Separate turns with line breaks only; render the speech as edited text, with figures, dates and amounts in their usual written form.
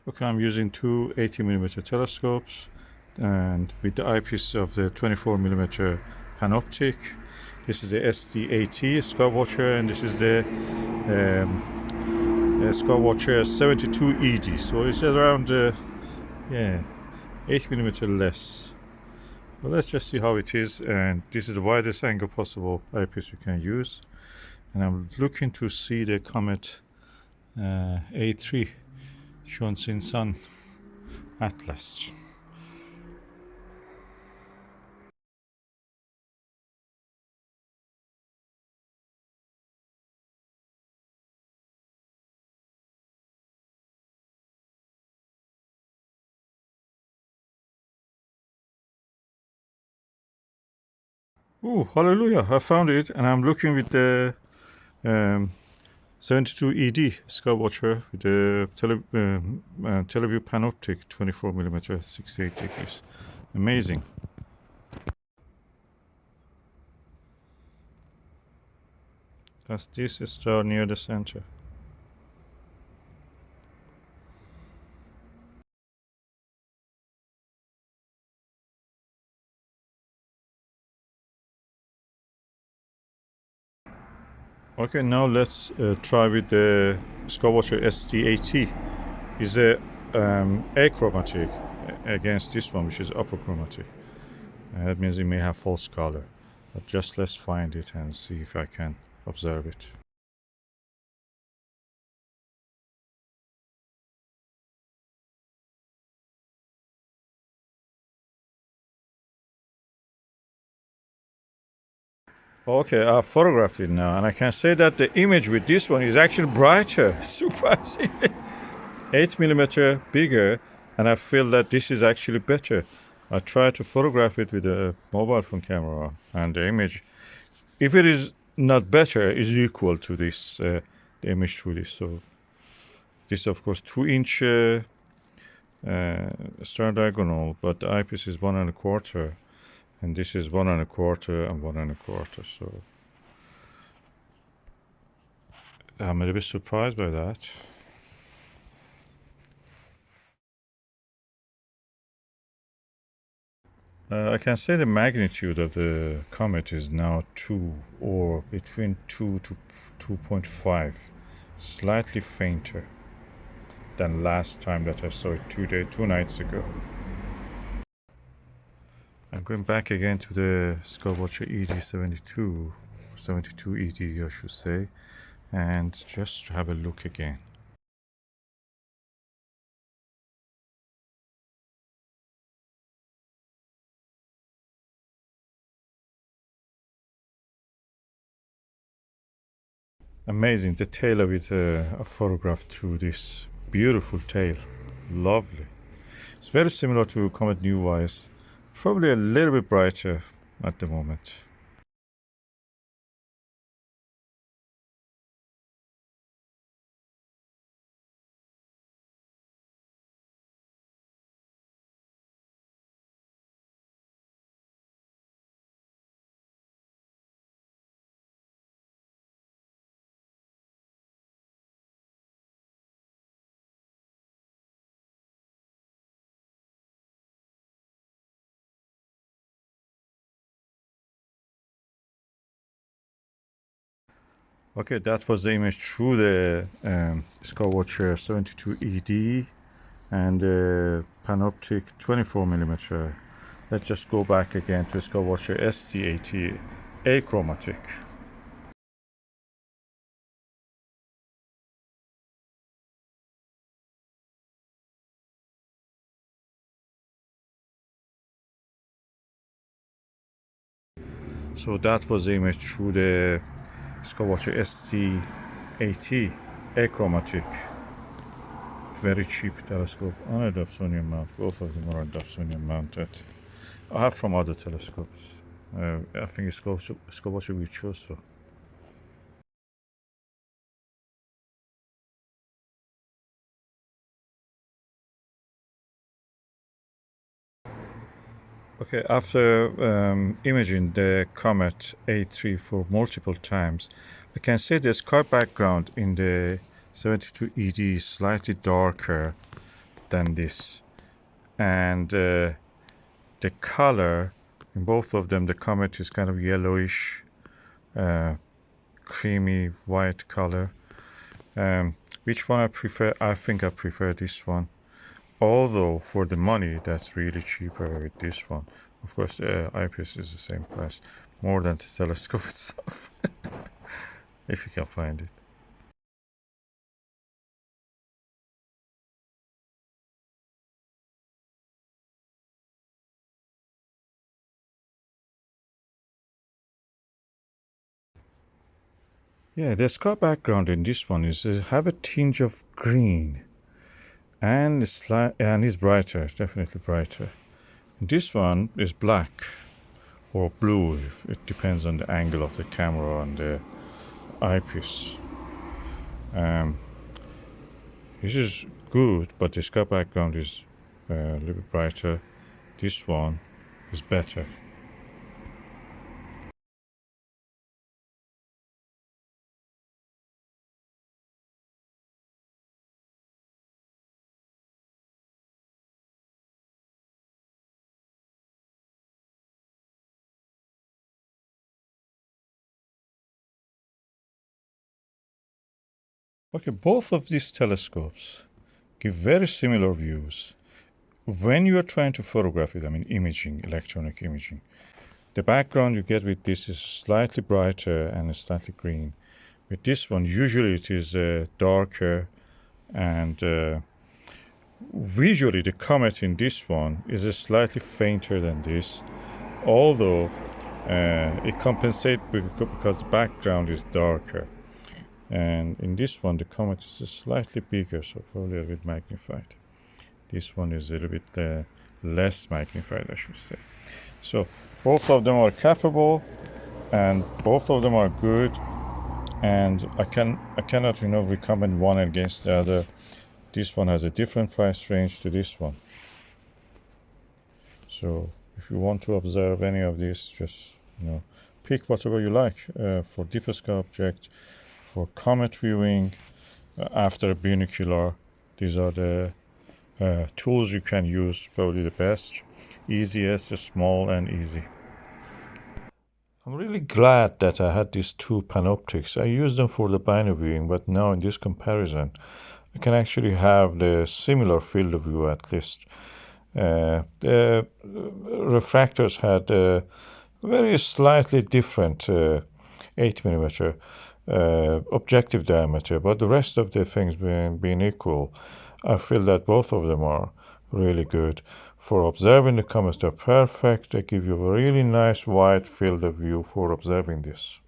Okay, I'm using two 80mm telescopes and with the eyepiece of the 24mm Panoptic. This is the SD80 Skywatcher, and this is the Skywatcher 72ED. So it's around yeah 8mm less. But let's just see how it is. And this is the widest angle possible eyepiece you can use. And I'm looking to see the Comet A3 Tsuchinshan-ATLAS. Oh, hallelujah! I found it, and I'm looking with the 72ED Skywatcher with the Teleview Panoptic 24mm 68 degrees. Amazing. That's this star near the center. Okay, now let's try with the Skywatcher SD80. Is a achromatic against this one, which is apochromatic. That means it may have false color. But just let's find it and see if I can observe it. Okay, I photographed it now, and I can say that the image with this one is actually brighter. Surprising. 8mm bigger, and I feel that this is actually better. I tried to photograph it with a mobile phone camera, and the image, if it is not better, is equal to this, the image through this. So this, of course, 2-inch star diagonal, but the eyepiece is 1.25, and this is 1.25 and 1.25. So I'm a little bit surprised by that. I can say the magnitude of the comet is now 2, or between 2 to 2.5, slightly fainter than last time that I saw it 2 nights ago. I'm going back again to the Skywatcher ED72, 72ED I should say, and just have a look again. Amazing, the tail of it, a photograph through this beautiful tail. Lovely. It's very similar to Comet Neowise, probably a little bit brighter at the moment. Okay, that was the image through the Skywatcher 72ED and the Panoptic 24mm. Let's just go back again to Skywatcher SD80 Achromatic. So that was the image through the Skywatcher SD80 Achromatic. Very cheap telescope on a Dobsonian mount. Both of them are Dobsonian mounted. I have from other telescopes. I think it's Skywatcher Virtuoso. Okay, after imaging the Comet A3 for multiple times, I can say the sky background in the 72ED is slightly darker than this. And the color in both of them, the Comet is kind of yellowish, creamy white color. Which one I prefer? I think I prefer this one. Although for the money, that's really cheaper with this one. Of course, Eyepiece is the same price, more than the telescope itself, if you can find it. Yeah, the sky background in this one is have a tinge of green, and it's brighter, it's definitely brighter. This one is black or blue. It depends on the angle of the camera and the eyepiece. This is good, but the sky background is a little bit brighter. This one is better. Okay, both of these telescopes give very similar views. When you are trying to photograph it, I mean imaging, electronic imaging, the background you get with this is slightly brighter and slightly green. With this one, usually it is darker, and visually the Comet in this one is slightly fainter than this, although it compensates because the background is darker. And in this one, the Comet is slightly bigger, so probably a bit magnified. This one is a little bit less magnified, I should say. So both of them are capable, and both of them are good. And I cannot, recommend one against the other. This one has a different price range to this one. So if you want to observe any of these, just pick whatever you like for deep sky object, for comet viewing, after binocular. These are the tools you can use, probably the best, easiest, small and easy. I'm really glad that I had these two Panoptics. I used them for the bino viewing, but now in this comparison, I can actually have the similar field of view at least. The refractors had very slightly different 8mm objective diameter, but the rest of the things being equal, I feel that both of them are really good. For observing the comets, they're perfect. They give you a really nice wide field of view for observing this.